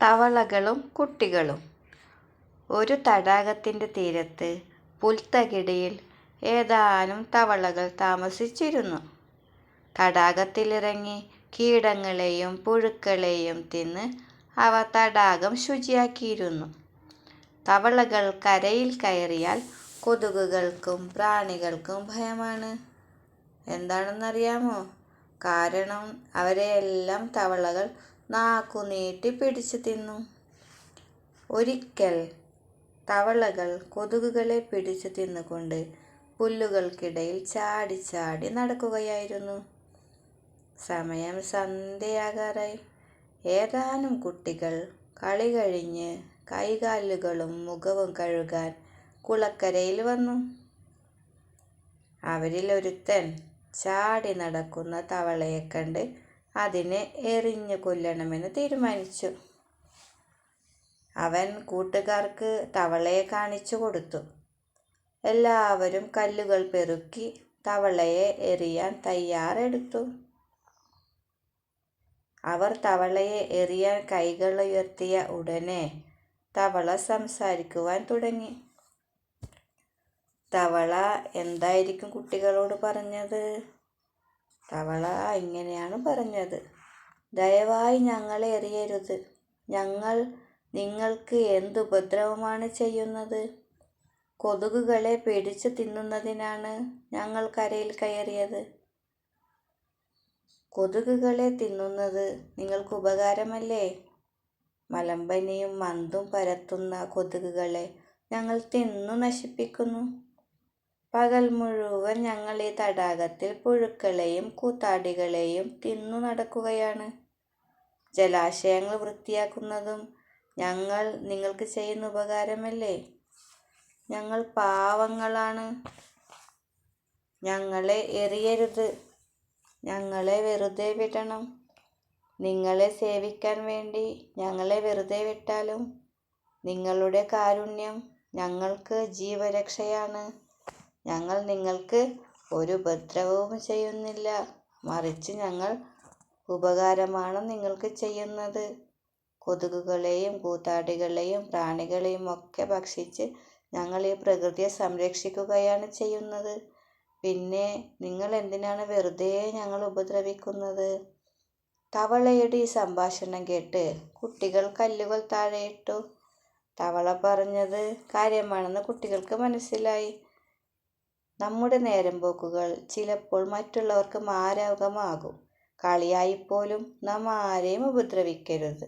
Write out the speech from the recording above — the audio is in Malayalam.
തവളകളും കുട്ടികളും. ഒരു തടാകത്തിൻ്റെ തീരത്ത് പുൽത്തകിടിയിൽ ഏതാനും തവളകൾ താമസിച്ചിരുന്നു. തടാകത്തിലിറങ്ങി കീടങ്ങളെയും പുഴുക്കളെയും തിന്ന് അവ തടാകം ശുചിയാക്കിയിരുന്നു. തവളകൾ കരയിൽ കയറിയാൽ കൊതുകുകൾക്കും പ്രാണികൾക്കും ഭയമാണ്. എന്താണെന്നറിയാമോ? കാരണം അവരെയെല്ലാം തവളകൾ നാക്കുനീട്ടി പിടിച്ചു തിന്നും. ഒരിക്കൽ തവളകൾ കൊതുകുകളെ പിടിച്ചു തിന്നുകൊണ്ട് പുല്ലുകൾക്കിടയിൽ ചാടി ചാടി നടക്കുകയായിരുന്നു. സമയം സന്ധ്യയാകാറായി. ഏതാനും കുട്ടികൾ കളി കഴിഞ്ഞ് കൈകാലുകളും മുഖവും കഴുകാൻ കുളക്കരയിൽ വന്നു. അവരിൽ ഒരുത്തൻ ചാടി നടക്കുന്ന തവളയെ കണ്ട് അതിനെ എറിഞ്ഞു കൊല്ലണമെന്ന് തീരുമാനിച്ചു. അവൻ കൂട്ടുകാർക്ക് തവളയെ കാണിച്ചു കൊടുത്തു. എല്ലാവരും കല്ലുകൾ പെറുക്കി തവളയെ എറിയാൻ തയ്യാറെടുത്തു. അവർ തവളയെ എറിയാൻ കൈകളുയർത്തിയ ഉടനെ തവള സംസാരിക്കുവാൻ തുടങ്ങി. തവള എന്തായിരിക്കും കുട്ടികളോട് പറഞ്ഞത്? തവള ഇങ്ങനെയാണ് പറഞ്ഞത്: ദയവായി ഞങ്ങളെ എറിയരുത്. ഞങ്ങൾ നിങ്ങൾക്ക് എന്തുപദ്രവമാണ് ചെയ്യുന്നത്? കൊതുകുകളെ പിടിച്ചു തിന്നുന്നതിനാണ് ഞങ്ങൾ കരയിൽ കയറിയത്. കൊതുകുകളെ തിന്നുന്നത് നിങ്ങൾക്ക് ഉപകാരമല്ലേ? മലമ്പനിയും മന്തും പരത്തുന്ന കൊതുകുകളെ ഞങ്ങൾ തിന്നു നശിപ്പിക്കുന്നു. പകൽ മുഴുവൻ ഞങ്ങൾ ഈ തടാകത്തിൽ പുഴുക്കളെയും കൂത്താടികളെയും തിന്നു നടക്കുകയാണ്. ജലാശയങ്ങൾ വൃത്തിയാക്കുന്നതും ഞങ്ങൾ നിങ്ങൾക്ക് ചെയ്യുന്ന ഉപകാരമല്ലേ? ഞങ്ങൾ പാവങ്ങളാണ്. ഞങ്ങളെ എറിയരുത്. ഞങ്ങളെ വെറുതെ വിടണം. നിങ്ങളെ സേവിക്കാൻ വേണ്ടി ഞങ്ങളെ വെറുതെ വിട്ടാലും നിങ്ങളുടെ കാരുണ്യം ഞങ്ങൾക്ക് ജീവരക്ഷയാണ്. ഞങ്ങൾ നിങ്ങൾക്ക് ഒരു ഉപദ്രവവും ചെയ്യുന്നില്ല. മറിച്ച് ഞങ്ങൾ ഉപകാരമാണ് നിങ്ങൾക്ക് ചെയ്യുന്നത്. കൊതുകുകളെയും കൂത്താടികളെയും പ്രാണികളെയും ഒക്കെ ഭക്ഷിച്ച് ഞങ്ങൾ ഈ പ്രകൃതിയെ സംരക്ഷിക്കുകയാണ് ചെയ്യുന്നത്. പിന്നെ നിങ്ങൾ എന്തിനാണ് വെറുതെ ഞങ്ങൾ ഉപദ്രവിക്കുന്നത്? തവളയുടെ ഈ സംഭാഷണം കേട്ട് കുട്ടികൾ കല്ലുകൾ താഴെയിട്ടു. തവള പറഞ്ഞത് കാര്യമാണെന്ന് കുട്ടികൾക്ക് മനസ്സിലായി. നമ്മുടെ നേരമ്പോക്കുകൾ ചിലപ്പോൾ മറ്റുള്ളവർക്ക് മാരകമാകും. കളിയായിപ്പോലും നാം ആരെയും ഉപദ്രവിക്കരുത്.